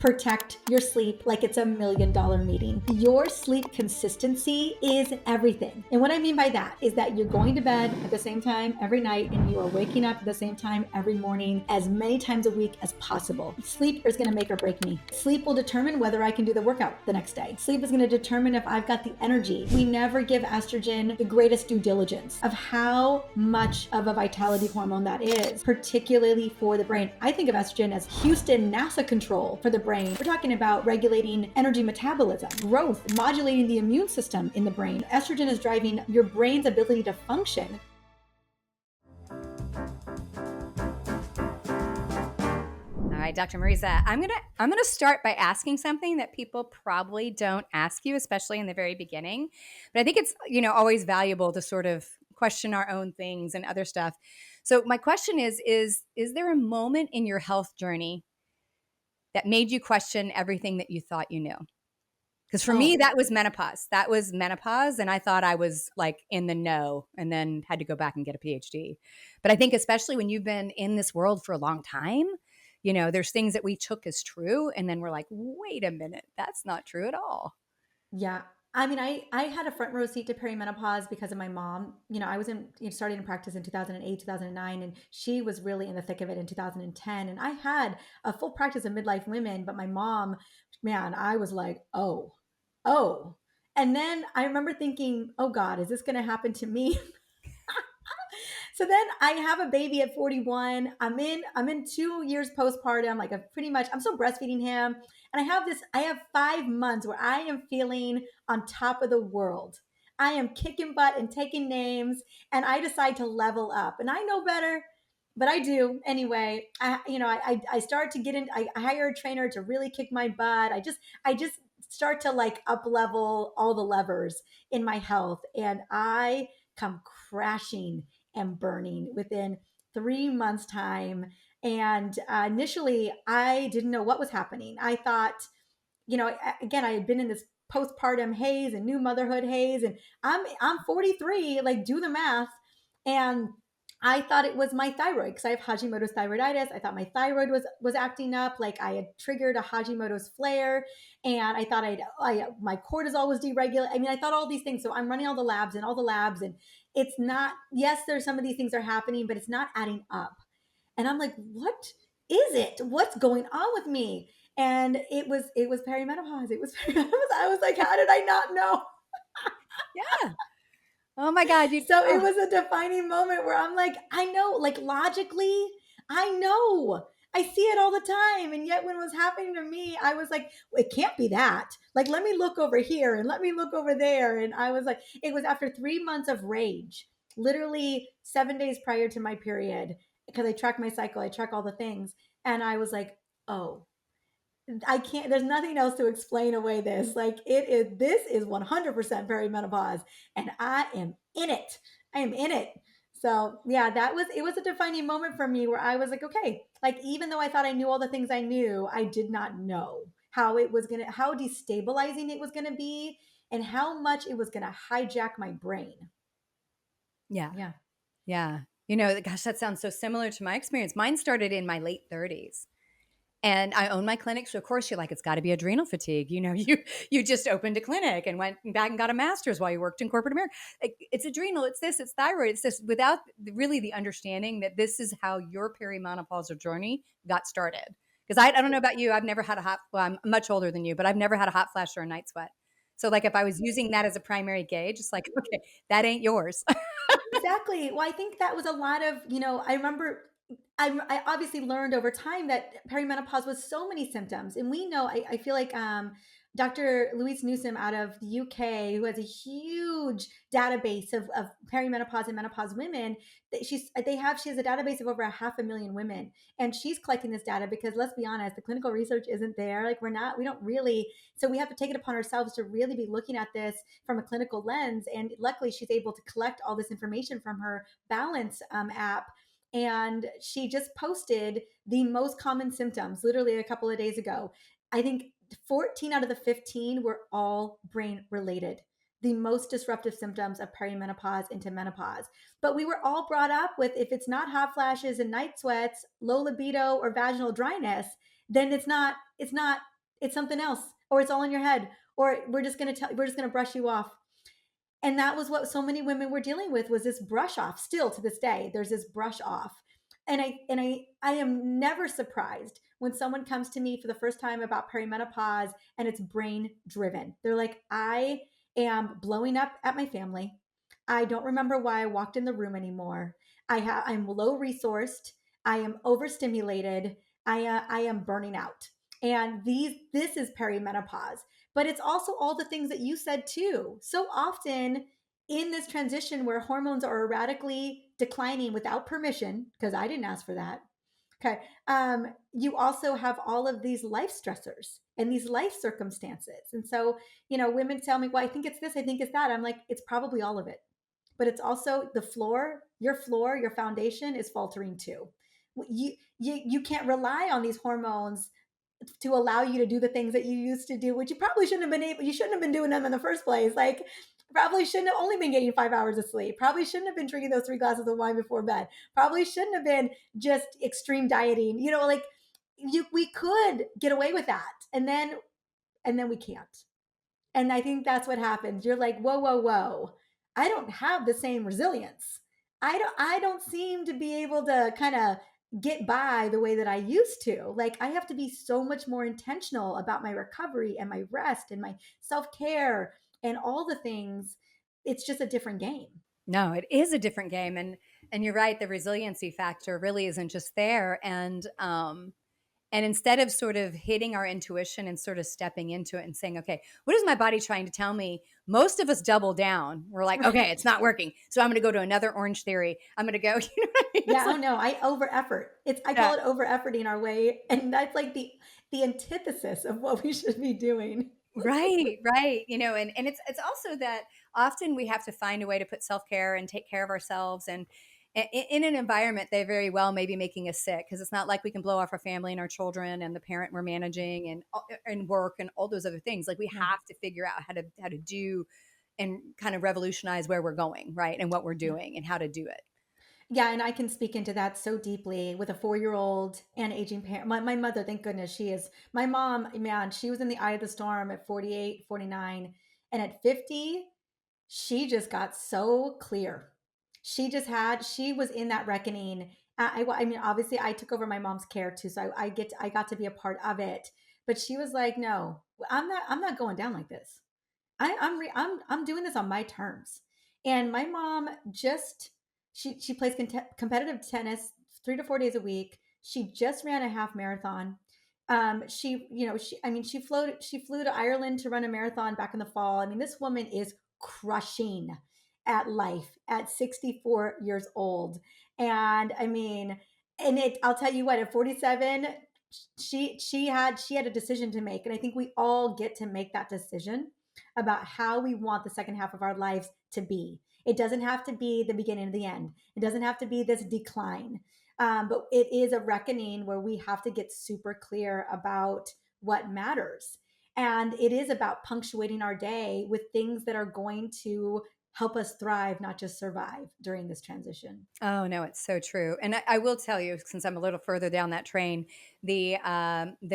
protect your sleep like it's $1 million meeting. Your sleep consistency is everything. And what I mean by that is that you're going to bed at the same time every night and you are waking up at the same time every morning as many times a week as possible. Sleep is going to make or break me. Sleep will determine whether I can do the workout the next day. Sleep is going to determine if I've got the energy. We never give estrogen the greatest due diligence of how much of a vitality hormone that is, particularly for the brain. I think of estrogen as Houston NASA control for the brain. We're talking about regulating energy metabolism, growth, modulating the immune system in the brain. Estrogen is driving your brain's ability to function. All right, Dr. Mariza, I'm gonna start by asking something that people probably don't ask you, especially in the very beginning. But I think it's always valuable to sort of question our own things and other stuff. So my question is there a moment in your health journey that made you question everything that you thought you knew? Because for me, that was menopause. That was menopause. And I thought I was like in the know and then had to go back and get a PhD. But I think especially when you've been in this world for a long time, there's things that we took as true. And then we're like, wait a minute, that's not true at all. Yeah. I mean, I had a front row seat to perimenopause because of my mom. I was started in practice in 2008, 2009, and she was really in the thick of it in 2010. And I had a full practice of midlife women, but my mom, man, I was like, oh. And then I remember thinking, oh God, is this going to happen to me? So then I have a baby at 41. I'm in 2 years postpartum. Like I'm still breastfeeding him. And I have 5 months where I am feeling on top of the world. I am kicking butt and taking names, and I decide to level up. And I know better, but I do anyway. I start to get in. I hire a trainer to really kick my butt. I just start to like up level all the levers in my health, and I come crashing and burning within 3 months' time. And initially, I didn't know what was happening. I thought, again, I had been in this postpartum haze and new motherhood haze, and I'm 43. Like, do the math, and I thought it was my thyroid because I have Hashimoto's thyroiditis. I thought my thyroid was acting up, like I had triggered a Hashimoto's flare, and I thought my cortisol was deregulated. I mean, I thought all these things. So I'm running all the labs, and it's not. Yes, there's some of these things are happening, but it's not adding up. And I'm like, what is it? What's going on with me? And it was perimenopause. It was perimenopause. I was like, how did I not know? Yeah. Oh my God. It was a defining moment where I'm like, I know, like logically, I know. I see it all the time. And yet when it was happening to me, I was like, it can't be that. Like, let me look over here and let me look over there. And I was like, it was after 3 months of rage, literally 7 days prior to my period, because I track my cycle, I track all the things. And I was like, oh, I can't, there's nothing else to explain away this. Like this is 100% perimenopause, and I am in it. I am in it. So yeah, it was a defining moment for me where I was like, okay, like even though I thought I knew all the things I knew, I did not know how destabilizing it was going to be and how much it was going to hijack my brain. Yeah. Yeah. Yeah. Gosh, that sounds so similar to my experience. Mine started in my late 30s. And I own my clinic. So of course you're like, it's got to be adrenal fatigue. You just opened a clinic and went back and got a master's while you worked in corporate America. It's adrenal, it's this, it's thyroid, it's this, without really the understanding that this is how your perimenopausal journey got started. Because I don't know about you, I've never had I'm much older than you, but I've never had a hot flash or a night sweat. So like if I was using that as a primary gauge, it's like, okay, that ain't yours. Exactly. Well, I think that was a lot of, I remember I obviously learned over time that perimenopause was so many symptoms. And we know, I feel like Dr. Louise Newsom out of the UK, who has a huge database of perimenopause and menopause women, she has a database of over 500,000 women. And she's collecting this data because, let's be honest, the clinical research isn't there. Like we don't really, so we have to take it upon ourselves to really be looking at this from a clinical lens. And luckily she's able to collect all this information from her Balance app. And she just posted the most common symptoms literally a couple of days ago. I think 14 out of the 15 were all brain related. The most disruptive symptoms of perimenopause into menopause. But we were all brought up with, if it's not hot flashes and night sweats, low libido, or vaginal dryness, then it's something else, or it's all in your head, or we're just going to brush you off. And that was what so many women were dealing with, was this brush off. Still to this day, there's this brush off. And I am never surprised when someone comes to me for the first time about perimenopause and it's brain driven. They're like, I am blowing up at my family. I don't remember why I walked in the room anymore. I'm low resourced. I am overstimulated. I am burning out. And this is perimenopause. But it's also all the things that you said too. So often in this transition where hormones are erratically declining without permission, because I didn't ask for that. Okay. You also have all of these life stressors and these life circumstances. And so, women tell me, well, I think it's this, I think it's that. I'm like, it's probably all of it. But it's also floor, your foundation is faltering too. You can't rely on these hormones to allow you to do the things that you used to do, which you shouldn't have been doing them in the first place. Like, probably shouldn't have only been getting 5 hours of sleep. Probably shouldn't have been drinking those 3 glasses of wine before bed. Probably shouldn't have been just extreme dieting. Like, we could get away with that. And then we can't. And I think that's what happens. You're like, whoa, whoa, whoa. I don't have the same resilience. I don't seem to be able to kind of get by the way that I used to. Like, I have to be so much more intentional about my recovery and my rest and my self-care and all the things. It's just a different game. No, it is a different game, and you're right. The resiliency factor really isn't just there, and instead of sort of hitting our intuition and sort of stepping into it and saying, okay, what is my body trying to tell me? Most of us double down. We're like, okay, it's Right. not working. So I'm going to go to another Orange Theory. I'm going to go, you know what I mean? Yeah, It's oh like, no, I over effort. I yeah, call it over efforting our way. And that's like the antithesis of what we should be doing. right, right. And it's also that often we have to find a way to put self-care and take care of ourselves. And in an environment they very well may be making us sick, because it's not like we can blow off our family and our children and the parent we're managing and work and all those other things. Like, we Yeah. have to figure out how to do and kind of revolutionize where we're going, right? And what we're Yeah. doing and how to do it. Yeah, and I can speak into that so deeply with a 4-year-old and aging parent. My mother, thank goodness she is. My mom, man, she was in the eye of the storm at 48, 49. And at 50, she just got so clear. She was in that reckoning. I mean, obviously, I took over my mom's care too, so I got to be a part of it. But she was like, no, I'm not going down like this. I'm doing this on my terms. And my mom just she plays competitive tennis 3 to 4 days a week. She just ran a half marathon. She flew to Ireland to run a marathon back in the fall. I mean, this woman is crushing at life at 64 years old. And I mean, I'll tell you what, at 47, she had a decision to make. And I think we all get to make that decision about how we want the second half of our lives to be. It doesn't have to be the beginning of the end. It doesn't have to be this decline. But it is a reckoning where we have to get super clear about what matters. And it is about punctuating our day with things that are going to help us thrive, not just survive during this transition. Oh no, it's so true. And I will tell you, since I'm a little further down that train, the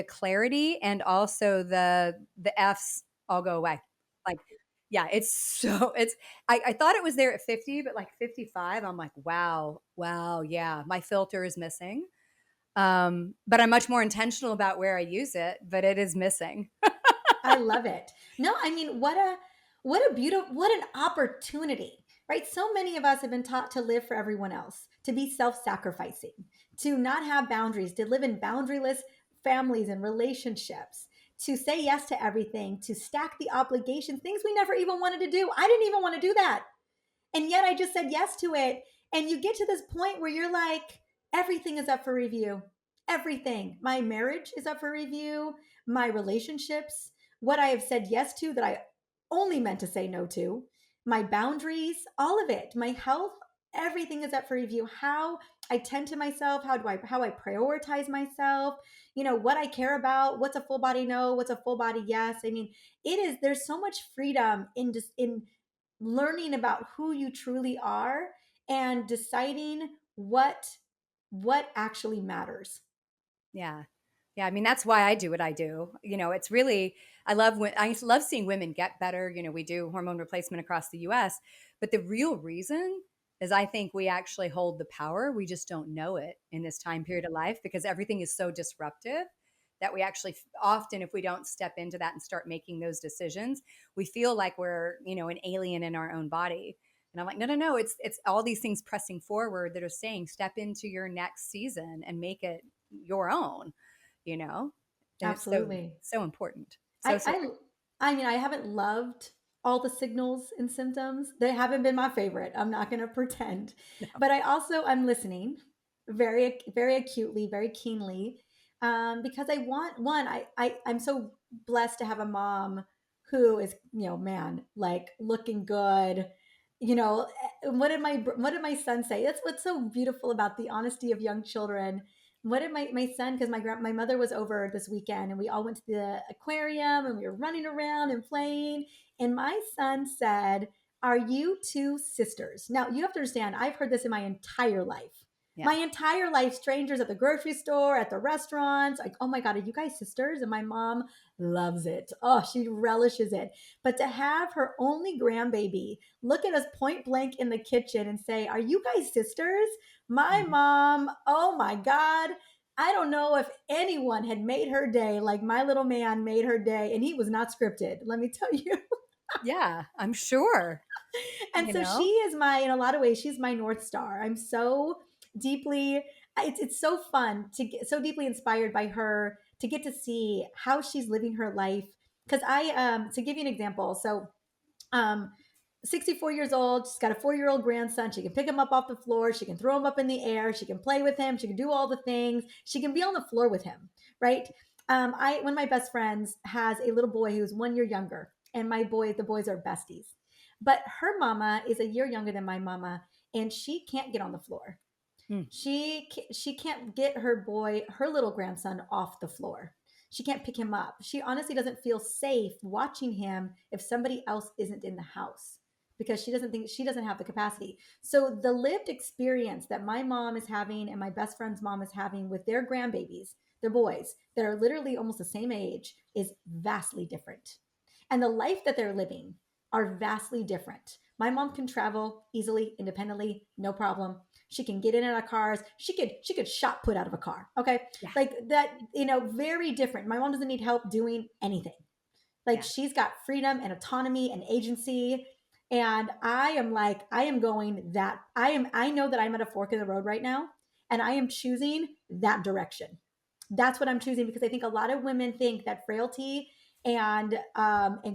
clarity and also the F's all go away. Like, yeah, it's so it's I thought it was there at 50, but like 55, I'm like, wow, wow, yeah, my filter is missing. But I'm much more intentional about where I use it, but it is missing. I love it. No, I mean, what an opportunity, right? So many of us have been taught to live for everyone else, to be self-sacrificing, to not have boundaries, to live in boundaryless families and relationships, to say yes to everything, to stack the obligations, things we never even wanted to do. I didn't even want to do that. And yet I just said yes to it. And you get to this point where you're like, everything is up for review. Everything. My marriage is up for review. My relationships, what I have said yes to that I only meant to say no to, my boundaries, all of it, my health, everything is up for review. How I tend to myself, how I prioritize myself, what I care about, what's a full body no, what's a full body yes. I mean, there's so much freedom in just in learning about who you truly are and deciding what actually matters. Yeah. Yeah, I mean that's why I do what I do. It's really I love seeing women get better. We do hormone replacement across the US, but the real reason is I think we actually hold the power. We just don't know it in this time period of life because everything is so disruptive that we actually often, if we don't step into that and start making those decisions, we feel like we're, an alien in our own body. And I'm like, no, no, no, it's all these things pressing forward that are saying step into your next season and make it your own, you know? And it's so, Absolutely. so important. So, I so I I mean, I haven't loved all the signals and symptoms. They haven't been my favorite. I'm not going to pretend. no. But I'm listening very very acutely, very keenly, because I want one. I'm so blessed to have a mom who is, man, like looking good. What did my son say? That's what's so beautiful about the honesty of young children. What did my son, because my mother was over this weekend and we all went to the aquarium and we were running around and playing, and my son said, "Are you two sisters?" Now you have to understand, I've heard this in my entire life. Yeah. My entire life, strangers at the grocery store, at the restaurants, like, "Oh my God, are you guys sisters?" And my mom loves it. Oh, she relishes it. But to have her only grandbaby look at us point blank in the kitchen and say, "Are you guys sisters?" My Mhm. mom, oh my God, I don't know if anyone had made her day like my little man made her day, and he was not scripted, let me tell you. Yeah, I'm sure, And you so she know? is in a lot of ways, she's my North Star. I'm so deeply, it's so fun to get so deeply inspired by her to get to see how she's living her life. Because to give you an example, so um, 64 years old. She's got a 4-year-old grandson. She can pick him up off the floor. She can throw him up in the air. She can play with him. She can do all the things. She can be on the floor with him, right? One of my best friends has a little boy who's 1 year younger, and the boys are besties. But her mama is a year younger than my mama, and she can't get on the floor. Mm, She can't get her little grandson off the floor. She can't pick him up. She honestly doesn't feel safe watching him if somebody else isn't in the house, because she doesn't have the capacity. So the lived experience that my mom is having and my best friend's mom is having with their grandbabies, their boys that are literally almost the same age, is vastly different. And the life that they're living are vastly different. My mom can travel easily, independently, no problem. She can get in and out of cars. She could shot put out of a car. Okay. yeah, Like that, very different. My mom doesn't need help doing anything. Like, yeah, she's got freedom and autonomy and agency. And I know that I'm at a fork in the road right now, and I am choosing that direction. That's what I'm choosing, because I think a lot of women think that frailty and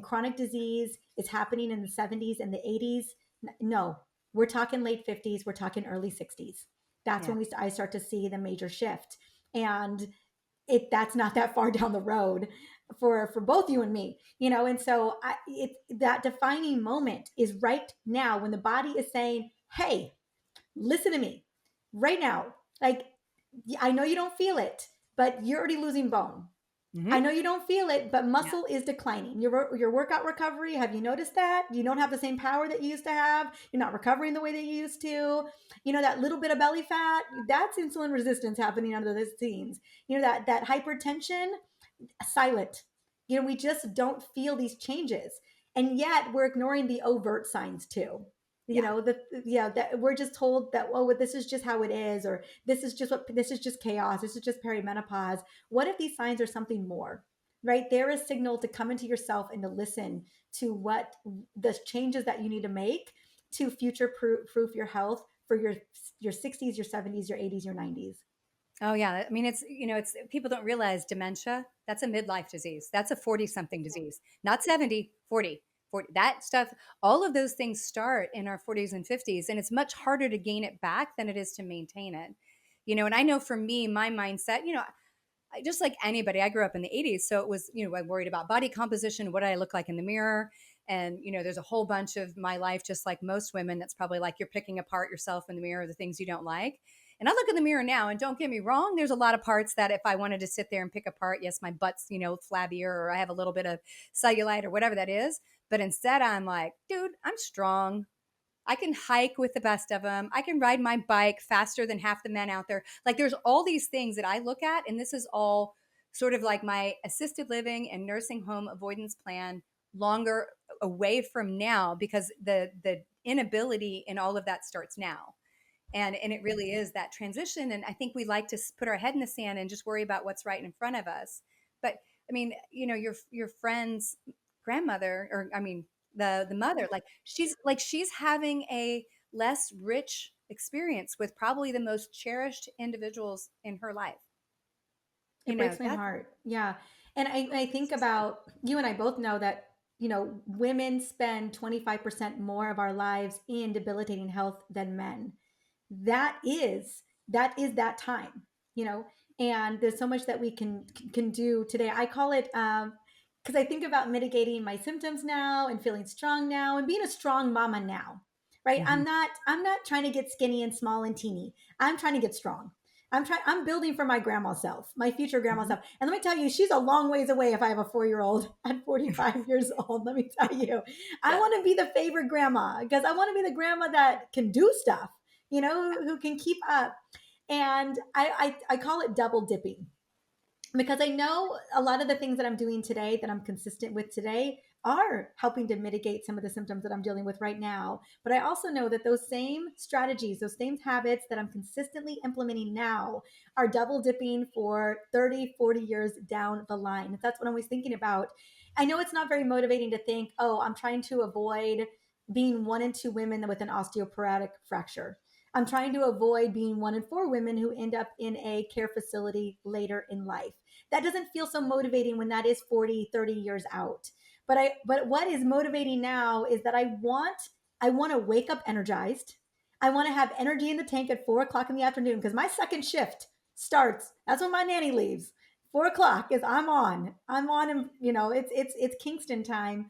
chronic disease is happening in the 70s and the 80s. No, we're talking late 50s, we're talking early 60s. That's yeah. when I start to see the major shift. And that's not that far down the road for both you and me, and so that defining moment is right now, when the body is saying, "Hey, listen to me right now." Like, I know you don't feel it, but you're already losing bone. I Hmm. know you don't feel it, but Yeah, muscle is declining. Your workout recovery, have you noticed that? You don't have the same power that you used to have. You're not recovering the way that you used to. That little bit of belly fat, that's insulin resistance happening under the scenes. That hypertension, silent. We just don't feel these changes. And yet we're ignoring the overt signs too. yeah. That we're just told that, oh, well, this is just how it is, or this is just chaos, this is just perimenopause. What if these signs are something more? Right? They're a signal to come into yourself and to listen to what the changes that you need to make to future proof your health for your 60s, your 70s, your 80s, your 90s. Oh yeah. I mean, it's people don't realize dementia, that's a midlife disease. That's a 40 something disease, not 70, 40, 40. That stuff, all of those things start in our 40s and 50s, and it's much harder to gain it back than it is to maintain it. And I know for me, my mindset, just like anybody, I grew up in the 80s. So it was, I worried about body composition. What did I look like in the mirror? And, there's a whole bunch of my life, just like most women, that's probably like you're picking apart yourself in the mirror, the things you don't like. And I look in the mirror now, and don't get me wrong, there's a lot of parts that if I wanted to sit there and pick apart, yes, my butt's, flabbier, or I have a little bit of cellulite or whatever that is. But instead, I'm like, dude, I'm strong. I can hike with the best of them. I can ride my bike faster than half the men out there. Like, there's all these things that I look at, and this is all sort of like my assisted living and nursing home avoidance plan longer away from now, because the inability in all of that starts now. And it really is that transition. And I think we like to put our head in the sand and just worry about what's right in front of us. But I mean, your friend's grandmother, or I mean, the mother, like she's having a less rich experience with probably the most cherished individuals in her life. It breaks my That's heart. Yeah. And I think about, you and I both know that, women spend 25% more of our lives in debilitating health than men. That is that time, you know, and there's so much that we can do today. I call it because I think about mitigating my symptoms now and feeling strong now and being a strong mama now. Right? mhm. I'm not trying to get skinny and small and teeny. I'm trying to get strong. I'm building for my grandma self, my future grandma Mhm. self. And let me tell you, she's a long ways away if I have a 4-year-old at 45 years old. Let me tell you. I Yeah. want to be the favorite grandma because I want to be the grandma that can do stuff, who can keep up. And I call it double dipping because I know a lot of the things that I'm doing today that I'm consistent with today are helping to mitigate some of the symptoms that I'm dealing with right now. But I also know that those same strategies, those same habits that I'm consistently implementing now are double dipping for 30, 40 years down the line. That's what I'm always thinking about. I know it's not very motivating to think, oh, I'm trying to avoid being one in two women with an osteoporotic fracture. I'm trying to avoid being one in four women who end up in a care facility later in life. That doesn't feel so motivating when that is 40, 30 years out. But what is motivating now is that I want to wake up energized. I want to have energy in the tank at 4 o'clock in the afternoon because my second shift starts. That's when my nanny leaves. 4 o'clock is I'm on. I'm on, and it's Kingston time,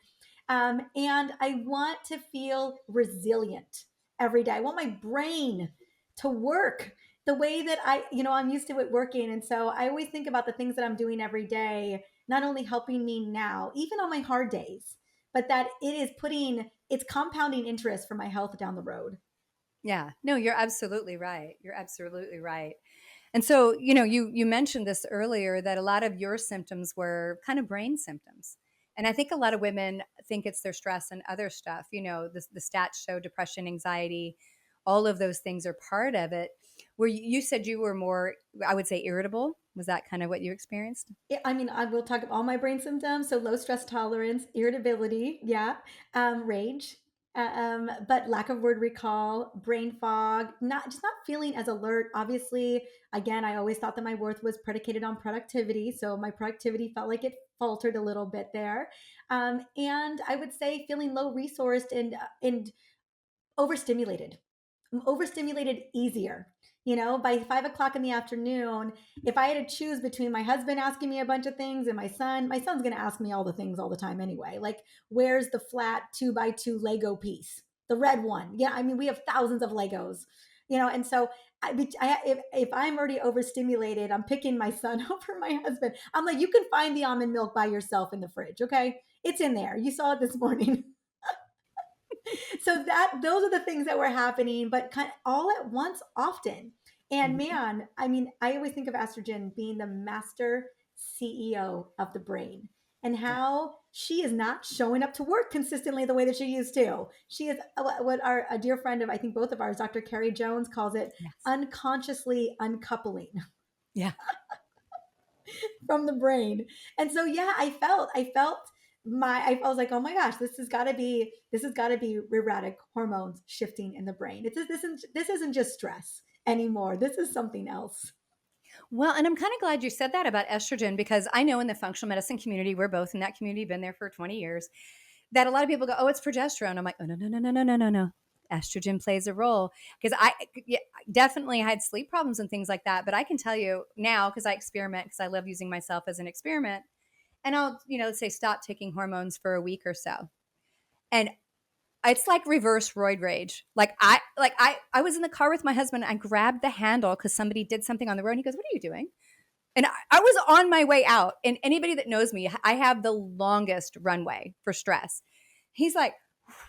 and I want to feel resilient every day. I want my brain to work the way that I'm used to it working. And so I always think about the things that I'm doing every day, not only helping me now, even on my hard days, but that it's compounding interest for my health down the road. Yeah. No, you're absolutely right. You're absolutely right. And so, you mentioned this earlier, that a lot of your symptoms were kind of brain symptoms. And I think a lot of women think it's their stress and other stuff. The stats show depression, anxiety, all of those things are part of it. Where you said you were more, I would say, irritable. Was that kind of what you experienced? Yeah, I mean, I will talk about all my brain symptoms. So low stress tolerance, irritability, yeah, rage, but lack of word recall, brain fog, not feeling as alert. Obviously, again, I always thought that my worth was predicated on productivity, so my productivity felt like it faltered a little bit there, and I would say feeling low resourced and overstimulated. I'm overstimulated easier. By 5 o'clock in the afternoon, if I had to choose between my husband asking me a bunch of things and my son's going to ask me all the things all the time anyway. Like, where's the flat 2x2 Lego piece? The red one. Yeah. I mean, we have thousands of Legos, and so if I'm already overstimulated, I'm picking my son over my husband. I'm like, you can find the almond milk by yourself in the fridge. Okay. It's in there. You saw it this morning. So that those are the things that were happening, but kind of all at once often. And Mhm. man, I mean, I always think of estrogen being the master CEO of the brain, and Yeah. how she is not showing up to work consistently the way that she used to. She is what our a dear friend of, I think, both of ours, Dr. Carrie Jones, calls it Yes. unconsciously uncoupling Yeah. from the brain. And so yeah, I felt I was like, oh my gosh, this has got to be erratic hormones shifting in the brain. This isn't just stress anymore. This is something else. Well, and I'm kind of glad you said that about estrogen, because I know in the functional medicine community, we're both in that community, been there for 20 years, that a lot of people go, "Oh, it's progesterone." I'm like, "Oh, no, no, no, no, no, no, no, no. Estrogen plays a role." Because yeah, definitely had sleep problems and things like that. But I can tell you now, because I experiment, because I love using myself as an experiment, and I'll, let's say, stop taking hormones for a week or so, and it's like reverse roid rage. I was in the car with my husband. I grabbed the handle because somebody did something on the road. And he goes, "What are you doing?" And I was on my way out. And anybody that knows me, I have the longest runway for stress. He's like,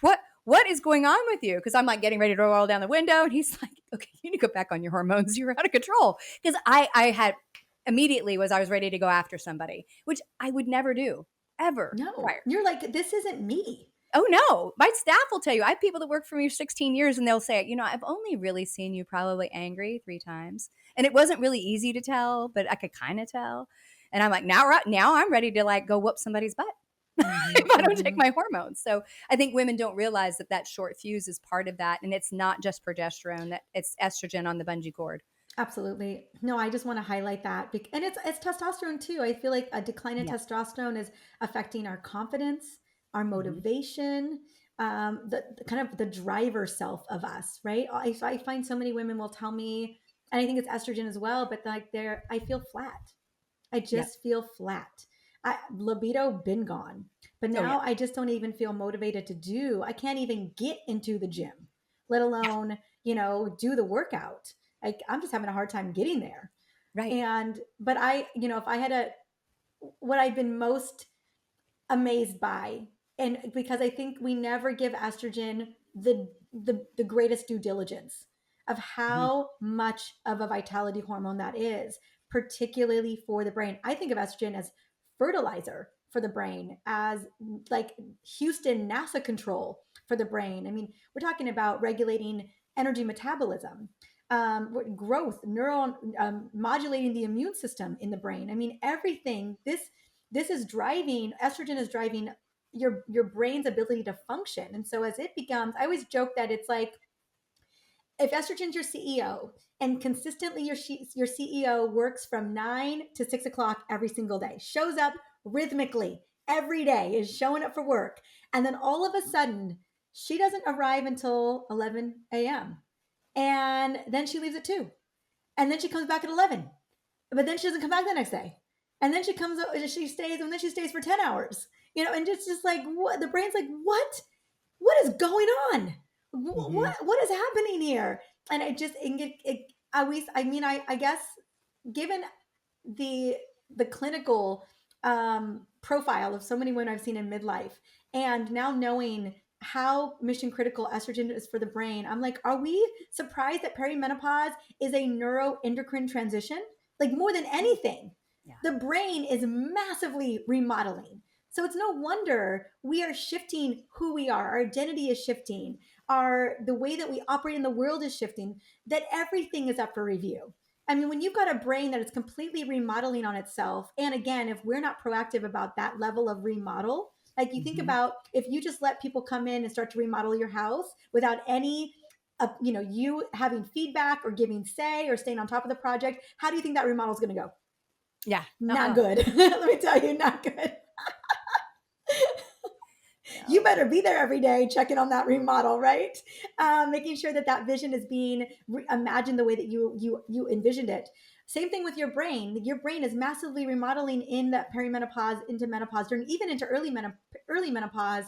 What is going on with you?" Because I'm like getting ready to roll down the window. And he's like, "Okay, you need to go back on your hormones. You're out of control." Because I had immediately was I was ready to go after somebody, which I would never do ever No, prior. you're like, this isn't me. Oh no, my staff will tell you. I have people that work for me for 16 years and they'll say, I've only really seen you probably angry 3 times. And it wasn't really easy to tell, but I could kind of tell. And I'm like, now I'm ready to like go whoop somebody's butt Hmm. if I don't take Hmm. my hormones. So I think women don't realize that that short fuse is part of that. And it's not just progesterone, that it's estrogen on the bungee cord. Absolutely. No, I just want to highlight that. And it's testosterone too. I feel like a decline in Yeah. testosterone is affecting our confidence, our Mhm. motivation, the kind of the driver self of us, right? I find so many women will tell me, and I think it's estrogen as well, but like I feel flat. I Yep. just feel flat. Libido been gone, but Oh yeah. now I just don't even feel motivated to do. I can't even get into the gym, let Yeah. alone do the workout. I'm just having a hard time getting there. Right. And but if I had what I've been most amazed by, and because I think we never give estrogen the greatest due diligence of Mhm. how much of a vitality hormone that is, particularly for the brain. I think of estrogen as fertilizer for the brain, as like Houston NASA control for the brain. I mean, we're talking about regulating energy metabolism, growth, neuron, modulating the immune system in the brain. I mean, everything. This is driving, estrogen is driving your brain's ability to function. And so as it becomes, I always joke that it's like, if estrogen's your CEO and consistently your CEO works from 9 to 6 o'clock every single day, shows up rhythmically every day, is showing up for work, and then all of a sudden she doesn't arrive until 11 a.m. and then she leaves at 2, and then she comes back at 11, but then she doesn't come back the next day, and then she stays, and then she stays for 10 hours, and just like, what, the brain's like, what is going on? Mhm. What is happening here? And I always, I guess, given the the clinical profile of so many women I've seen in midlife, and now knowing how mission critical estrogen is for the brain, I'm like, are we surprised that perimenopause is a neuroendocrine transition? Like, more than anything, Yeah. the brain is massively remodeling. So it's no wonder we are shifting who we are. Our identity is shifting. The way that we operate in the world is shifting. That everything is up for review. I mean, when you've got a brain that is completely remodeling on itself, and again, if we're not proactive about that level of remodel, like, you think Mhm. about, if you just let people come in and start to remodel your house without any, you having feedback or giving say or staying on top of the project, how do you think that remodel is going to go? Yeah. Not Uh-uh. good. Let me tell you, not good. You No. better be there every day checking on that remodel, right? Making sure that that vision is being imagined the way that you envisioned it. Same thing with your brain is massively remodeling in that perimenopause into menopause, during even into early menopause.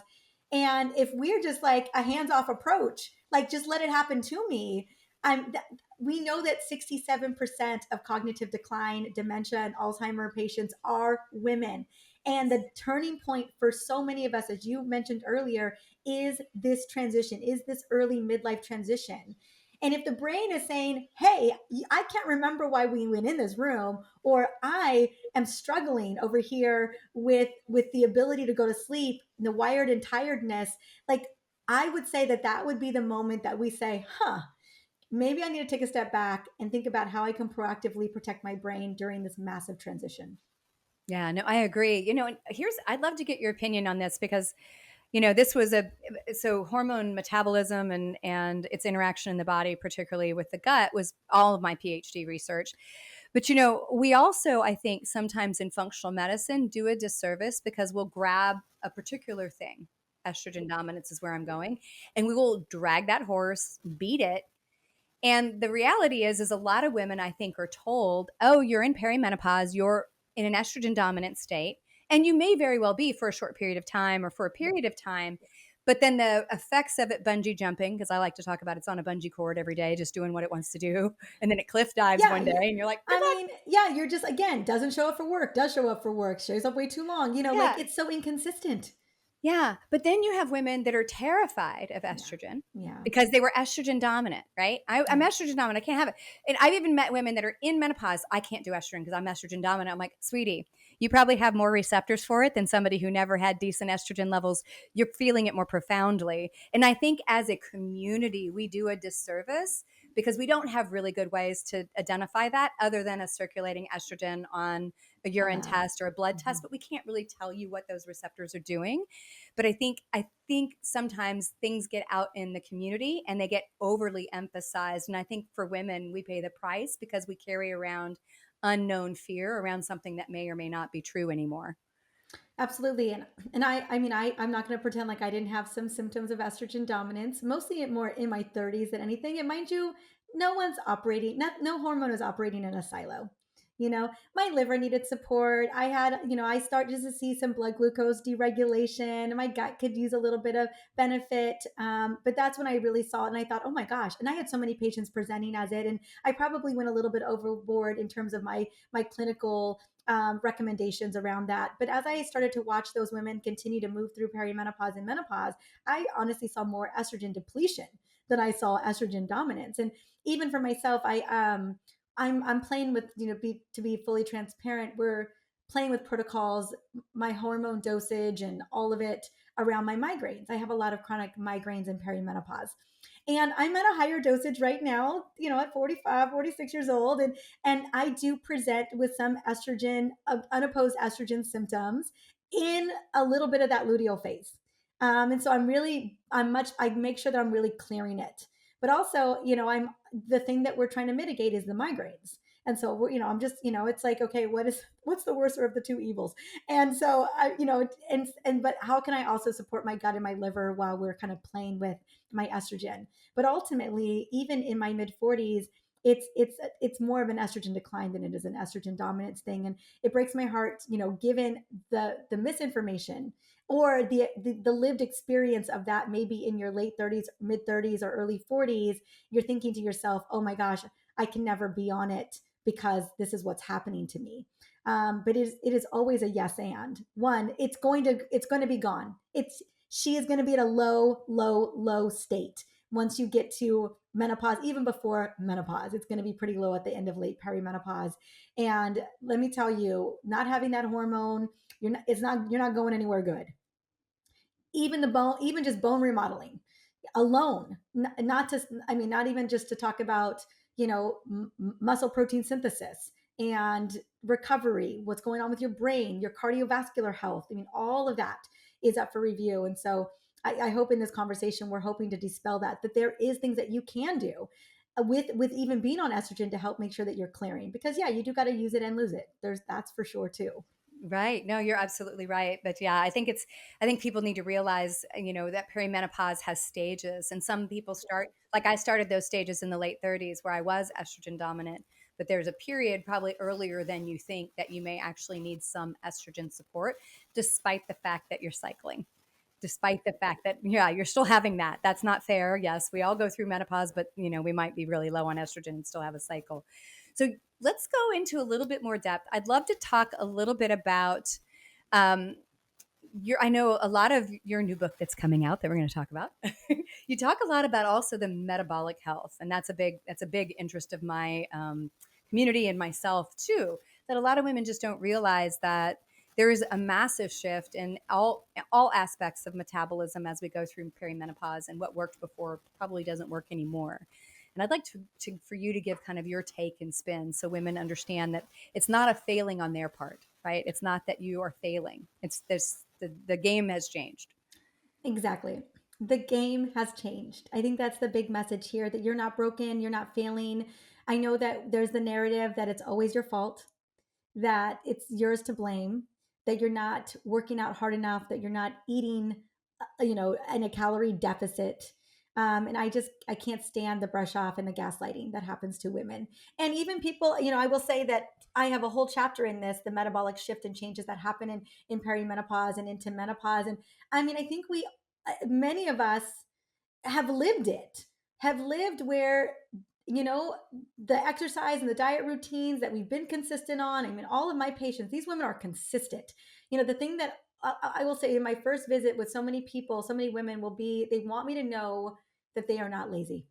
And if we're just like a hands-off approach, like, just let it happen to me, i'm th- we know that 67% of cognitive decline, dementia, and Alzheimer patients are women. And the turning point for so many of us, as you mentioned earlier, is this transition, is this early midlife transition. And if the brain is saying, hey, I can't remember why we went in this room, or I am struggling over here with the ability to go to sleep, the wired and tiredness, like, I would say that that would be the moment that we say, maybe I need to take a step back and think about how I can proactively protect my brain during this massive transition. Yeah, no, I agree. And I'd love to get your opinion on this because, this was so hormone metabolism and its interaction in the body, particularly with the gut, was all of my PhD research. But, we also, I think, sometimes in functional medicine do a disservice because we'll grab a particular thing. Estrogen dominance is where I'm going. And we will drag that horse, beat it. And the reality is a lot of women, I think, are told, oh, you're in perimenopause, you're in an estrogen dominant state. And you may very well be for a short period of time or for a period of time. But then the effects of it, bungee jumping, because I like to talk about it's on a bungee cord every day, just doing what it wants to do. And then it cliff dives Yeah, one day and you're like, good I luck. mean, yeah, you're just, again, doesn't show up for work, does show up for work, shows up way too long. Like, Yeah. it's so inconsistent. Yeah, but then you have women that are terrified of Yeah. estrogen Yeah. because they were estrogen dominant, right? I'm Yeah. estrogen dominant. I can't have it. And I've even met women that are in menopause. I can't do estrogen because I'm estrogen dominant. I'm like, sweetie, you probably have more receptors for it than somebody who never had decent estrogen levels. You're feeling it more profoundly. And I think as a community, we do a disservice because we don't have really good ways to identify that other than a circulating estrogen on a A urine lab. test or a blood test, Mhm. but we can't really tell you what those receptors are doing. But I think sometimes things get out in the community and they get overly emphasized. And I think for women, we pay the price because we carry around unknown fear around something that may or may not be true anymore. Absolutely. And I mean, I'm not going to pretend like I didn't have some symptoms of estrogen dominance, mostly more in my 30s than anything. And mind you, no one's operating, no hormone is operating in a silo. My liver needed support. I had, I started to see some blood glucose deregulation, and my gut could use a little bit of benefit. But that's when I really saw it, and I thought, oh my gosh! And I had so many patients presenting as it, and I probably went a little bit overboard in terms of my clinical recommendations around that. But as I started to watch those women continue to move through perimenopause and menopause, I honestly saw more estrogen depletion than I saw estrogen dominance. And even for myself, I'm playing with, to be fully transparent, we're playing with protocols, my hormone dosage and all of it around my migraines. I have a lot of chronic migraines in perimenopause. And I'm at a higher dosage right now, at 45, 46 years old. And I do present with some estrogen, unopposed estrogen symptoms in a little bit of that luteal phase. And so I make sure that I'm really clearing it. But also, the thing that we're trying to mitigate is the migraines. And so I'm just, it's like, okay, what's the worser of the two evils? And so but how can I also support my gut and my liver while we're kind of playing with my estrogen? But ultimately, even in my mid 40s, it's more of an estrogen decline than it is an estrogen dominance thing. And it breaks my heart, given the misinformation or the lived experience of that, maybe in your late 30s, mid 30s, or early 40s, you're thinking to yourself, oh my gosh, I can never be on it because this is what's happening to me. But it is always a yes and one. It's going to be gone. She is going to be at a low, low, low state once you get to menopause. Even before menopause, it's going to be pretty low at the end of late perimenopause. And let me tell you, not having that hormone, you're not going anywhere good. Even the bone, even just bone remodeling alone, not to, I mean, not even just to talk about, muscle protein synthesis and recovery, what's going on with your brain, your cardiovascular health. I mean, all of that is up for review. And so I hope in this conversation, we're hoping to dispel that there is things that you can do with even being on estrogen to help make sure that you're clearing, because yeah, you do got to use it and lose it. That's for sure too. Right. No, you're absolutely right. But yeah, I think people need to realize, that perimenopause has stages and some people start, like I started those stages in the late 30s where I was estrogen dominant, but there's a period probably earlier than you think that you may actually need some estrogen support, despite the fact that you're cycling. Despite the fact that, yeah, you're still having that. That's not fair. Yes, we all go through menopause, but we might be really low on estrogen and still have a cycle. So let's go into a little bit more depth. I'd love to talk a little bit about um, I know a lot of your new book that's coming out that we're going to talk about. You talk a lot about also the metabolic health, and that's a big interest of my community and myself too. That a lot of women just don't realize that there is a massive shift in all aspects of metabolism as we go through perimenopause, and what worked before probably doesn't work anymore. And I'd like to for you to give kind of your take and spin so women understand that it's not a failing on their part, right? It's not that you are failing. It's this the game has changed. Exactly. The game has changed. I think that's the big message here, that you're not broken, you're not failing. I know that there's the narrative that it's always your fault, that it's yours to blame, that you're not working out hard enough, that you're not eating, in a calorie deficit. And I can't stand the brush off and the gaslighting that happens to women. And even people, I will say that I have a whole chapter in this, the metabolic shift and changes that happen in perimenopause and into menopause. And I mean, I think many of us have lived it, have lived where, you know, the exercise and the diet routines that we've been consistent on. I mean, all of my patients, these women are consistent. The thing that I will say in my first visit with so many people, so many women will be, they want me to know that they are not lazy.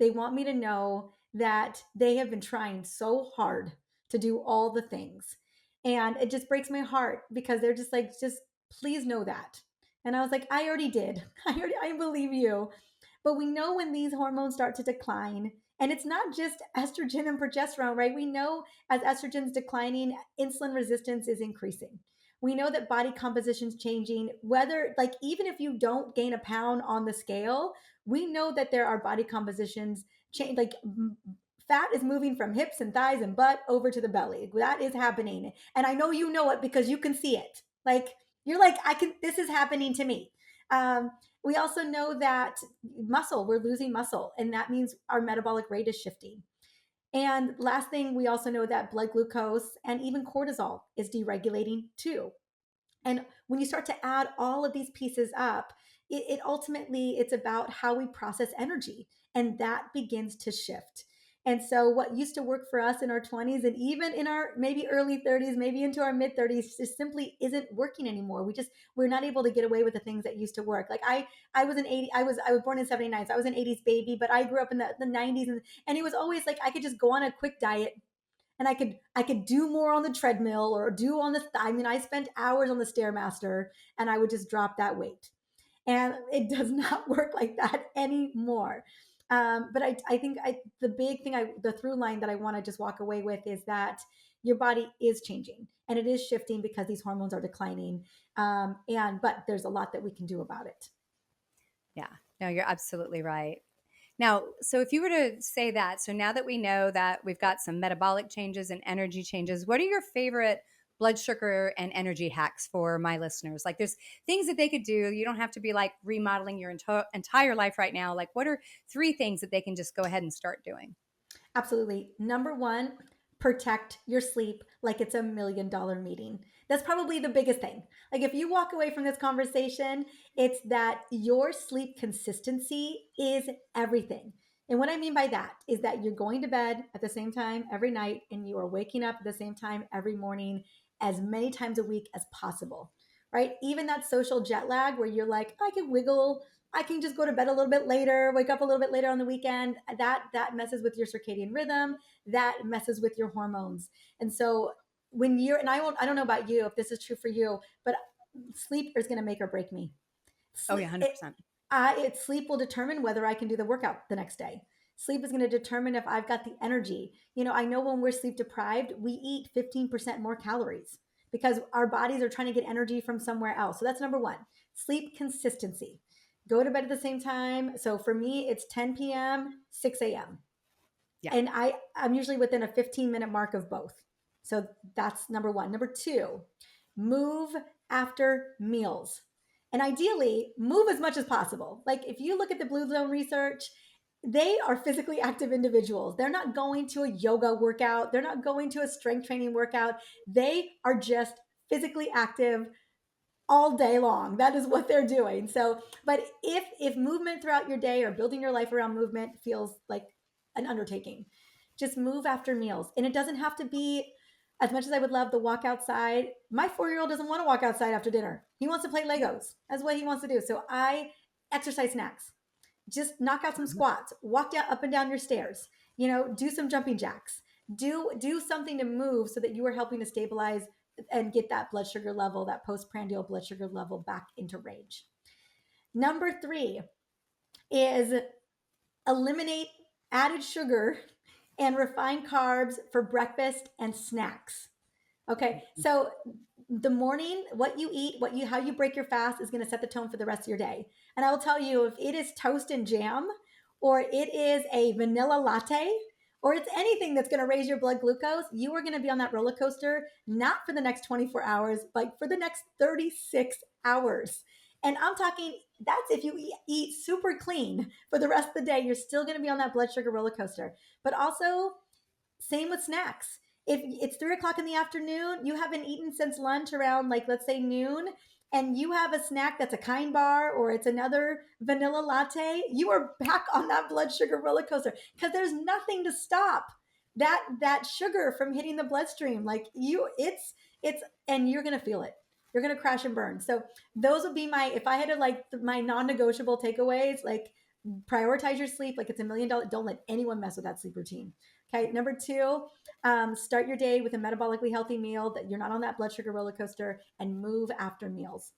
They want me to know that they have been trying so hard to do all the things. And it just breaks my heart because they're just like, just please know that. And I was like, I already did. I believe you. But we know when these hormones start to decline, and it's not just estrogen and progesterone, right? We know as estrogen's declining, insulin resistance is increasing. We know that body composition's changing, whether like even if you don't gain a pound on the scale, we know that there are body compositions change, like fat is moving from hips and thighs and butt over to the belly. That is happening. And I know you know it because you can see it. Like you're like, I can, this is happening to me. We also know that muscle, we're losing muscle, and that means our metabolic rate is shifting. And last thing, we also know that blood glucose and even cortisol is deregulating too. And when you start to add all of these pieces up, it ultimately it's about how we process energy, and that begins to shift. And so what used to work for us in our 20s and even in our maybe early 30s, maybe into our mid 30s, just simply isn't working anymore. We're not able to get away with the things that used to work. Like I was an 80, I was born in 79, so I was an 80s baby, but I grew up in the 90s, and it was always like I could just go on a quick diet and I could do more on the treadmill or do on the I mean I spent hours on the stairmaster and I would just drop that weight. And it does not work like that anymore. But I think the big thing, the through line that I want to just walk away with is that your body is changing and it is shifting because these hormones are declining. But there's a lot that we can do about it. Yeah, no, you're absolutely right. Now, so if you were to say that, so now that we know that we've got some metabolic changes and energy changes, what are your favorite blood sugar and energy hacks for my listeners? Like there's things that they could do. You don't have to be like remodeling your entire life right now. Like what are 3 things that they can just go ahead and start doing? Absolutely. Number one, protect your sleep like it's $1 million meeting. That's probably the biggest thing. Like if you walk away from this conversation, it's that your sleep consistency is everything. And what I mean by that is that you're going to bed at the same time every night and you are waking up at the same time every morning as many times a week as possible, right? Even that social jet lag where you're like, I can wiggle, I can just go to bed a little bit later, wake up a little bit later on the weekend. That messes with your circadian rhythm. That messes with your hormones. And so when you're, and I don't know about you if this is true for you, but sleep is going to make or break me. Oh yeah, Sleep, 100%. sleep will determine whether I can do the workout the next day. Sleep is going to determine if I've got the energy. I know when we're sleep deprived, we eat 15% more calories because our bodies are trying to get energy from somewhere else. So that's number one. Sleep consistency. Go to bed at the same time. So for me, it's 10 p.m., 6 a.m. Yeah. And I'm usually within a 15-minute mark of both. So that's number one. Number two, move after meals. And ideally, move as much as possible. Like if you look at the Blue Zone research, they are physically active individuals. They're not going to a yoga workout, they're not going to a strength training workout. They are just physically active all day long. That is what they're doing. So, but if movement throughout your day or building your life around movement feels like an undertaking, just move after meals. And it doesn't have to be, as much as I would love the walk outside, my 4-year-old doesn't want to walk outside after dinner. He wants to play Legos. That's what he wants to do. So I exercise snacks. Just knock out some squats, walk down up and down your stairs, do some jumping jacks. Do something to move so that you are helping to stabilize and get that blood sugar level, that postprandial blood sugar level back into range. Number 3 is eliminate added sugar and refined carbs for breakfast and snacks. Okay, so the morning, what you eat, how you break your fast is going to set the tone for the rest of your day. And I will tell you, if it is toast and jam, or it is a vanilla latte, or it's anything that's going to raise your blood glucose, you are going to be on that roller coaster, not for the next 24 hours, but for the next 36 hours. And I'm talking, that's if you eat super clean for the rest of the day, you're still going to be on that blood sugar roller coaster. But also, same with snacks. If it's 3 o'clock in the afternoon, you haven't eaten since lunch around, like, let's say noon, and you have a snack that's a Kind bar or it's another vanilla latte, you are back on that blood sugar roller coaster because there's nothing to stop that sugar from hitting the bloodstream. Like it's, and you're going to feel it. You're going to crash and burn. So those would be my, if I had to like my non-negotiable takeaways, like prioritize your sleep. Like it's $1 million. Don't let anyone mess with that sleep routine. Okay. Number two, start your day with a metabolically healthy meal that you're not on that blood sugar roller coaster, and move after meals.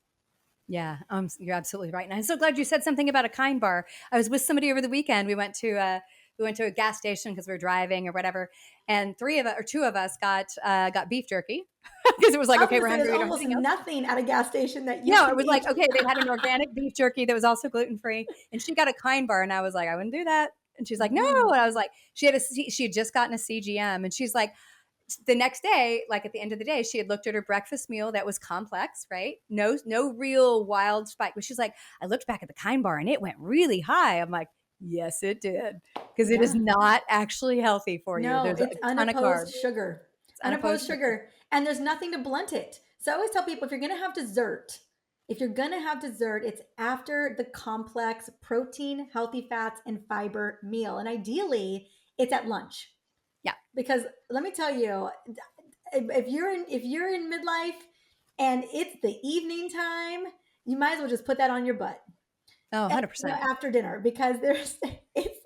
Yeah, you're absolutely right. And I'm so glad you said something about a kind bar. I was with somebody over the weekend. We went to a gas station because we were driving or whatever, and two of us got beef jerky because it was like, I was okay, going to we're say there's hungry. We don't have almost anything else. nothing at a gas station that you No, it can was like, eat. okay, they had an organic beef jerky that was also gluten free, and she got a kind bar, and I was like, I wouldn't do that. And she's like, no. Mm-mm. And I was like, she had just gotten a CGM, and she's like, the next day, like at the end of the day, she had looked at her breakfast meal that was complex, right? No real wild spike. But she's like, I looked back at the kind bar and it went really high. I'm like, yes, it did. Because it is Yeah. not actually healthy for you. No, There's a it's ton of unopposed carbs. sugar. It's Unopposed unopposed sugar. sugar. And there's nothing to blunt it. So I always tell people, if you're going to have dessert, it's after the complex protein, healthy fats, and fiber meal. And ideally, it's at lunch. Yeah. Because let me tell you, if you're in midlife and it's the evening time, you might as well just put that on your butt. Oh, And, 100%. after dinner, because there's it's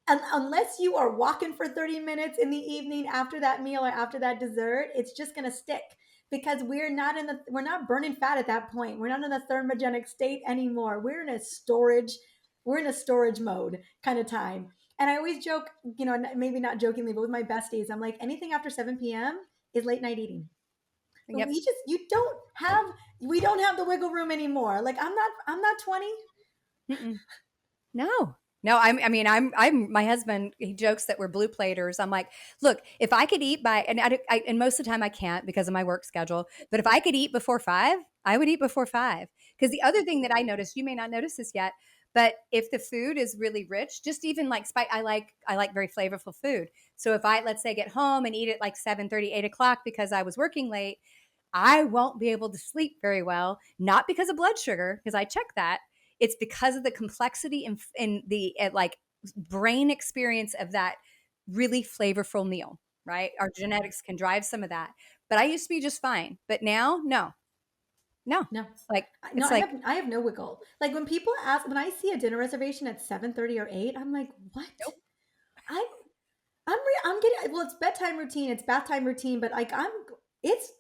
unless you are walking for 30 minutes in the evening after that meal or after that dessert, it's just going to stick, because we're not burning fat at that point. We're not in the thermogenic state anymore. We're in a storage mode kind of time. And I always joke, maybe not jokingly, but with my besties, I'm like, anything after 7 p.m. is late night eating. Yep. We don't have the wiggle room anymore. Like I'm not 20. Mm-mm. No. No, I'm my husband, he jokes that we're blue platers. I'm like, look, if I could eat by, and most of the time I can't because of my work schedule, but if I could eat before 5, I would eat before 5. Because the other thing that I noticed, you may not notice this yet, but if the food is really rich, just even like spice, I like very flavorful food. So if I, let's say, get home and eat at like 7:30, 8 o'clock because I was working late, I won't be able to sleep very well, not because of blood sugar, because I check that. It's because of the complexity in the like brain experience of that really flavorful meal, right? Our genetics can drive some of that. But I used to be just fine. But now, no, no. No. Like, No, it's I like, have I have no wiggle. Like when I see a dinner reservation at 7:30 or 8, I'm like, "What?" nope. I'm I'm getting, well, it's bedtime routine, it's bath time routine, but like it's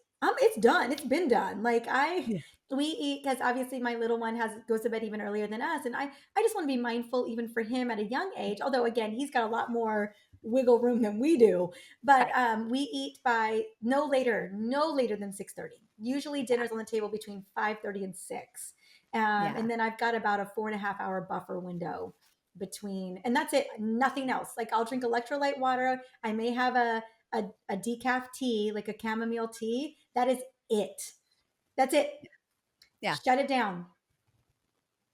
done. It's been done. Like Yeah. we eat because obviously my little one goes to bed even earlier than us, and I just want to be mindful even for him at a young age. Although again, he's got a lot more wiggle room than we do. But Right. we eat by no later than 6:30. Usually Yeah. dinner's on the table between 5:30 and 6. Yeah. And then I've got about a 4.5 hour buffer window between, and that's it, nothing else. Like I'll drink electrolyte water, I may have a decaf tea, like a chamomile tea. That is it. That's it. Yeah. Shut it down.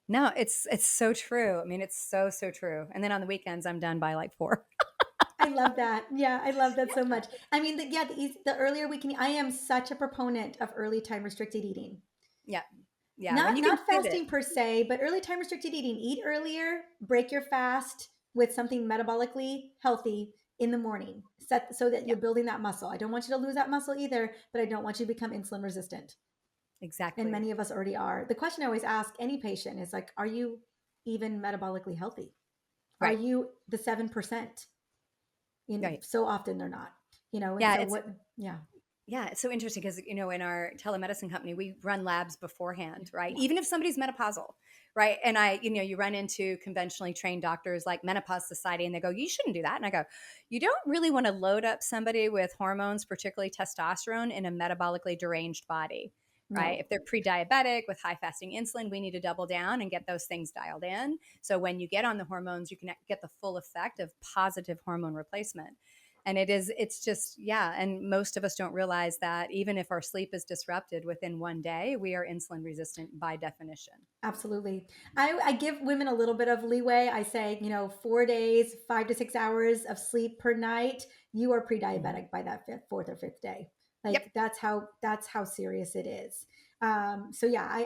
No, it's so true. I mean, it's so, so true. And then on the weekends, I'm done by like 4. I love that. Yeah, I love that so much. I mean, the earlier we can, I am such a proponent of early time restricted eating. Yeah. Yeah. When Not you can not fit it. fasting per se, but early time restricted eating. Eat earlier, break your fast with something metabolically healthy in the morning. Set so that Yeah. you're building that muscle. I don't want you to lose that muscle either, but I don't want you to become insulin resistant. And Exactly. many of us already are. The question I always ask any patient is like, are you even metabolically healthy? Are Right. you the 7%? Right. So often they're not, and Yeah. so what, yeah, Yeah, it's so interesting because, in our telemedicine company, we run labs beforehand, right? yeah, Even if somebody's menopausal, right? And you run into conventionally trained doctors like Menopause Society, and they go, you shouldn't do that. And I go, you don't really want to load up somebody with hormones, particularly testosterone, in a metabolically deranged body, right? no, If they're pre diabetic with high fasting insulin, we need to double down and get those things dialed in. So when you get on the hormones, you can get the full effect of positive hormone replacement. And it's just, yeah. And most of us don't realize that even if our sleep is disrupted within one day, we are insulin resistant by definition. absolutely. I give women a little bit of leeway. I say, 4 days, 5 to 6 hours of sleep per night. You are Mhm. pre-diabetic by that fourth or fifth day. Yep. Like that's how serious it is. So yeah,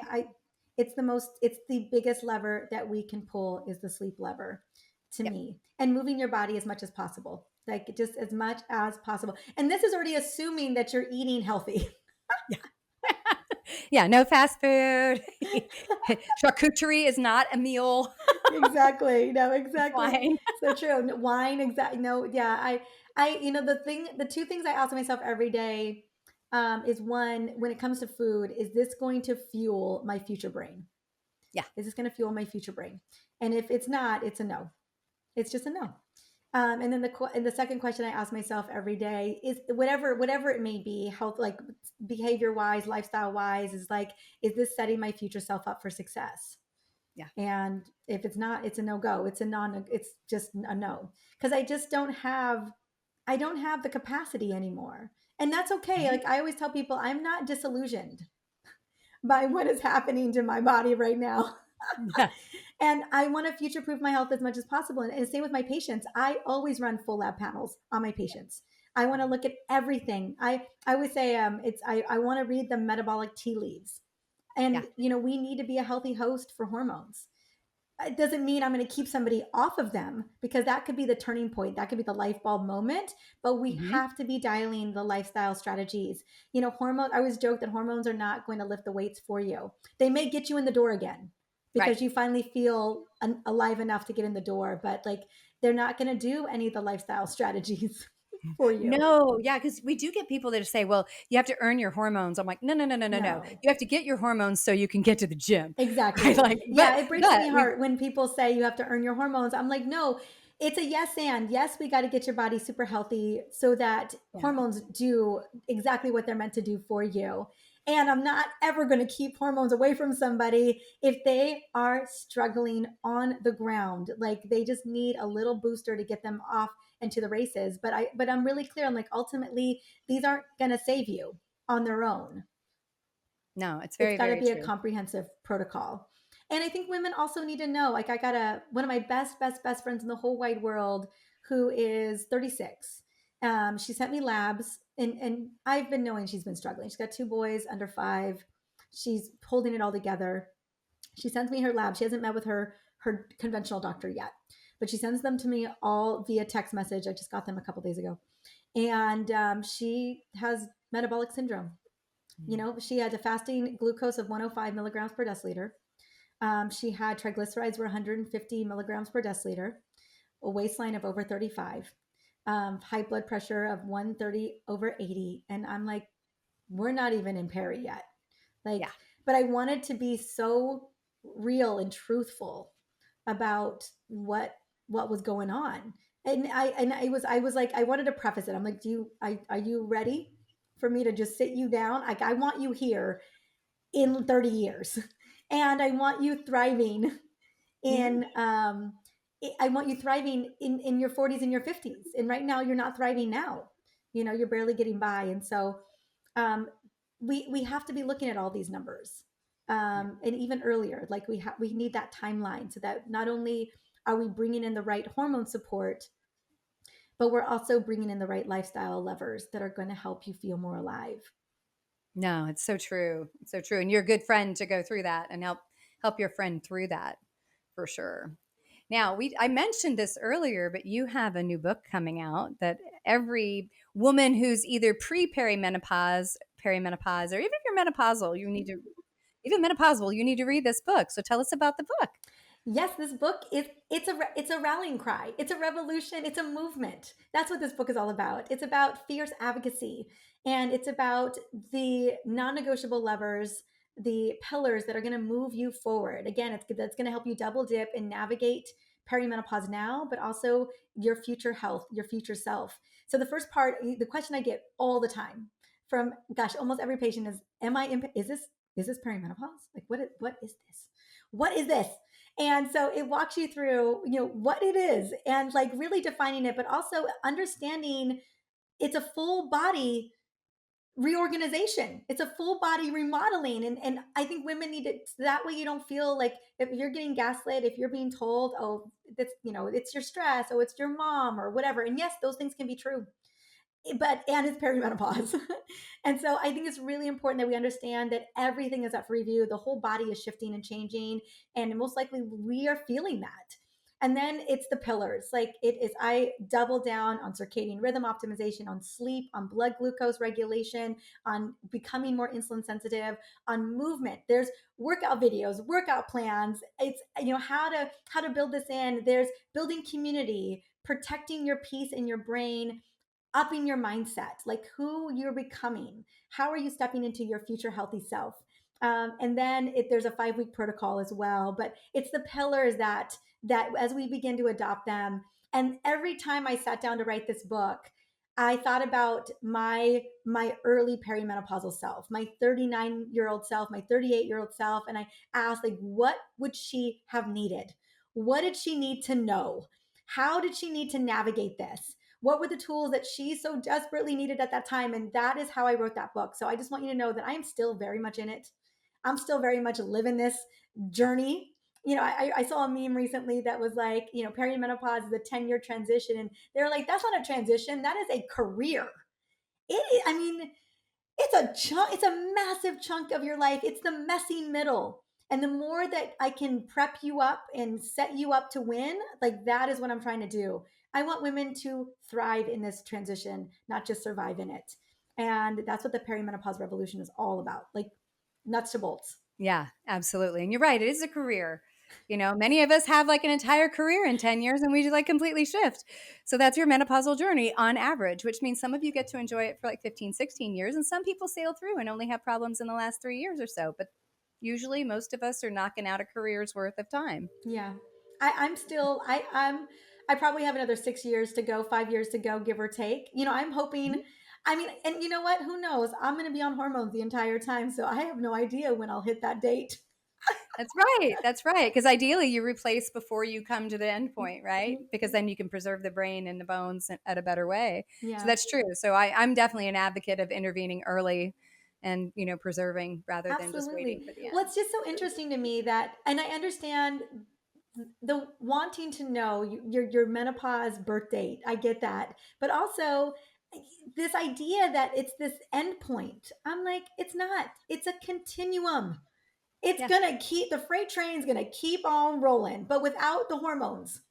it's the biggest lever that we can pull is the sleep lever to Yep. me, and moving your body as much as possible, like just as much as possible. And this is already assuming that you're eating healthy. Yeah. Yeah, no fast food. Charcuterie is not a meal. Exactly. No, It's exactly. wine. So true. Wine, exactly. No, yeah. The two things I ask myself every day is one, when it comes to food, is this going to fuel my future brain? Yeah. Is this going to fuel my future brain? And if it's not, it's a no. It's just a no. And then the second question I ask myself every day is whatever it may be, health, like behavior wise, lifestyle wise, is like, is this setting my future self up for success? Yeah. And if it's not, it's a no go. It's just a no. Because I don't have the capacity anymore. And that's okay. Mhm. Like I always tell people, I'm not disillusioned by what is happening to my body right now. Yeah. And I want to future proof my health as much as possible. And same with my patients. I always run full lab panels on my patients. I want to look at everything. I always say I want to read the metabolic tea leaves. Yeah. And we need to be a healthy host for hormones. It doesn't mean I'm going to keep somebody off of them, because that could be the turning point. That could be the light bulb moment. But we Mhm. have to be dialing the lifestyle strategies. Hormone. I always joke that hormones are not going to lift the weights for you. They may get you in the door again Right. because you finally feel alive enough to get in the door. But like, they're not going to do any of the lifestyle strategies for you. No, yeah, because we do get people that say, "Well, you have to earn your hormones." I'm like, "No, no, no, no, no, no. No. You have to get your hormones so you can get to the gym." Right? Exactly. Like, Yeah, it breaks but me we heart when people say you have to earn your hormones. I'm like, no, it's a yes and. Yes, we got to get your body super healthy so that yeah. hormones do exactly what they're meant to do for you. And I'm not ever going to keep hormones away from somebody if they are struggling on the ground. Like they just need a little booster to get them off into the races. But I'm really clear. I'm like, ultimately, these aren't going to save you on their own. No, it's It's very, got to very be a true. comprehensive protocol. And I think women also need to know, like I got one of my best friends in the whole wide world who is 36. She sent me labs, and I've been knowing she's been struggling. She's got two boys under 5. She's holding it all together. She sends me her lab. She hasn't met with her conventional doctor yet, but she sends them to me all via text message. I just got them a couple days ago. And she has metabolic syndrome. Mm. She had a fasting glucose of 105 milligrams per deciliter. She had triglycerides were 150 milligrams per deciliter, a waistline of over 35, high blood pressure of 130 over 80. And I'm like, we're not even in peri yet. Yeah. Like, but I wanted to be so real and truthful about what was going on. And I was like, I wanted to preface it. I'm like, are you ready for me to just sit you down? Like, I want you here in 30 years. And I want you thriving Yeah. in I want you thriving in your 40s and your 50s. And right now you're not thriving now. You're barely getting by. And so um we have to be looking at all these numbers. Yeah. And even earlier, like we need that timeline so that not only are we bringing in the right hormone support, but we're also bringing in the right lifestyle levers that are going to help you feel more alive. No, it's so true. It's so true. And you're a good friend to go through that and help your friend through that for sure. Now, I mentioned this earlier, but you have a new book coming out that every woman who's either pre-perimenopause, perimenopause, or even if you're menopausal, you need to read this book. So tell us about the book. Yes, this book is it's a rallying cry. It's a revolution. It's a movement. That's what this book is all about. It's about fierce advocacy, and it's about the non-negotiable levers, the pillars that are going to move you forward. Again, that's going to help you double dip and navigate perimenopause now, but also your future health, your future self. So the first part, the question I get all the time from, gosh, almost every patient is, "Am I in? Is this perimenopause? Like what is this? What is this?" And so it walks you through, what it is and like really defining it, but also understanding it's a full body reorganization. It's a full body remodeling. And I think women need it so that way you don't feel like if you're getting gaslit, if you're being told, oh, that's, it's your stress, oh, it's your mom or whatever. And yes, those things can be true, and it's perimenopause. And so I think it's really important that we understand that everything is up for review. The whole body is shifting and changing, and most likely we are feeling that. And then it's the pillars. Like it is, I double down on circadian rhythm optimization, on sleep, on blood glucose regulation, on becoming more insulin sensitive, on movement. There's workout videos, workout plans. It's, how to build this in. There's building community, protecting your peace in your brain, upping your mindset, like who you're becoming. How are you stepping into your future healthy self? And then there's a 5-week protocol as well. But it's the pillars that as we begin to adopt them. And every time I sat down to write this book, I thought about my early perimenopausal self, my 39-year-old self, my 38-year-old self, and I asked, like, what would she have needed? What did she need to know? How did she need to navigate this? What were the tools that she so desperately needed at that time? And that is how I wrote that book. So I just want you to know that I am still very much in it. I'm still very much living this journey. I saw a meme recently that was like, perimenopause is a 10-year transition. And they're like, that's not a transition. That is a career. I mean, it's a chunk, it's a massive chunk of your life. It's the messy middle. And the more that I can prep you up and set you up to win, like that is what I'm trying to do. I want women to thrive in this transition, not just survive in it. And that's what the perimenopause revolution is all about. Like nuts to bolts. Yeah, absolutely. And you're right. It is a career. Many of us have like an entire career in 10 years and we just like completely shift. So that's your menopausal journey on average, which means some of you get to enjoy it for like 15, 16 years. And some people sail through and only have problems in the last 3 years or so. But usually most of us are knocking out a career's worth of time. Yeah. I'm still I probably have another 6 years to go, 5 years to go, give or take. I'm hoping. I mean, and you know what? Who knows? I'm going to be on hormones the entire time, so I have no idea when I'll hit that date. That's right. That's right. Because ideally, you replace before you come to the end point, right? Because then you can preserve the brain and the bones at a better way. So Yeah, that's true. So I'm definitely an advocate of intervening early and preserving rather than just waiting absolutely. for the Well, end. it's just so interesting to me that, and I understand the wanting to know your menopause birth date. I get that, but also this idea that it's this end point. I'm like, it's not. It's a continuum. It's Yeah. gonna keep, the freight train's gonna keep on rolling, but without the hormones.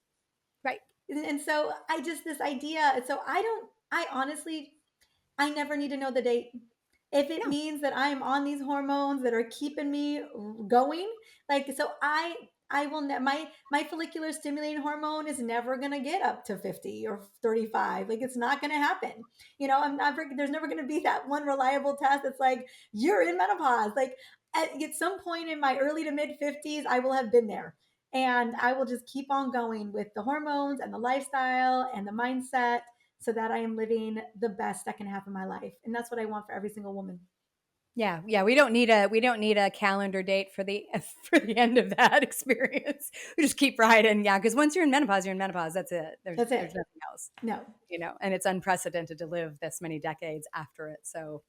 Right. And so I just, this idea, so I honestly, I never need to know the date. If it No. means that I am on these hormones that are keeping me going, like, so I will my follicular stimulating hormone is never going to get up to 50 or 35. Like, it's not going to happen. I'm not, there's never going to be that one reliable test that's like, you're in menopause. Like, at some point in my early to mid 50s, I will have been there. And I will just keep on going with the hormones and the lifestyle and the mindset so that I am living the best second half of my life. And that's what I want for every single woman. Yeah, yeah, we don't need a calendar date for the for the end of that experience. We just keep riding, yeah, because once you're in menopause, you're in menopause. That's it. There's That's there's it. nothing else, No, and it's unprecedented to live this many decades after it. So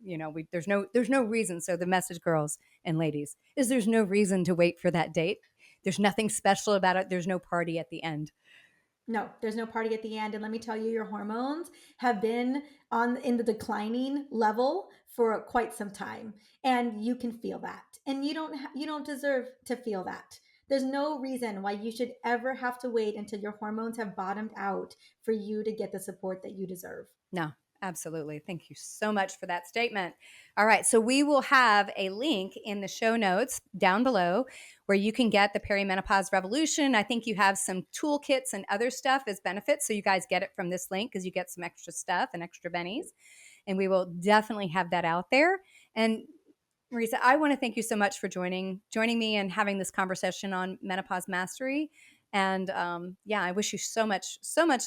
there's no reason. So the message, girls and ladies, is there's no reason to wait for that date. There's nothing special about it. There's no party at the end. no, there's no party at the end. And let me tell you, your hormones have been on in the declining level for quite some time. And you can feel that. And you don't deserve to feel that. There's no reason why you should ever have to wait until your hormones have bottomed out for you to get the support that you deserve. No, absolutely. Thank you so much for that statement. All right. So we will have a link in the show notes down below where you can get the Perimenopause Revolution. I think you have some toolkits and other stuff as benefits. So you guys get it from this link because you get some extra stuff and extra bennies. And we will definitely have that out there. And Mariza, I want to thank you so much for joining me and having this conversation on menopause mastery. And yeah, I wish you so much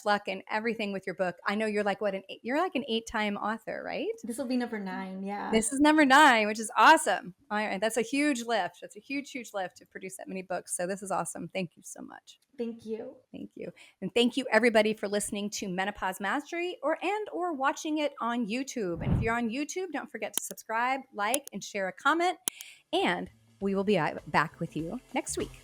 luck in everything with your book. I know you're like you're like an 8-time author, right? This will be number 9. Yeah. This is number 9, which is awesome. All right, that's a huge lift. That's a huge, huge lift to produce that many books. So this is awesome. Thank you so much. Thank you. Thank you. And thank you everybody for listening to Menopause Mastery or watching it on YouTube. And if you're on YouTube, don't forget to subscribe, like, and share a comment. And we will be back with you next week.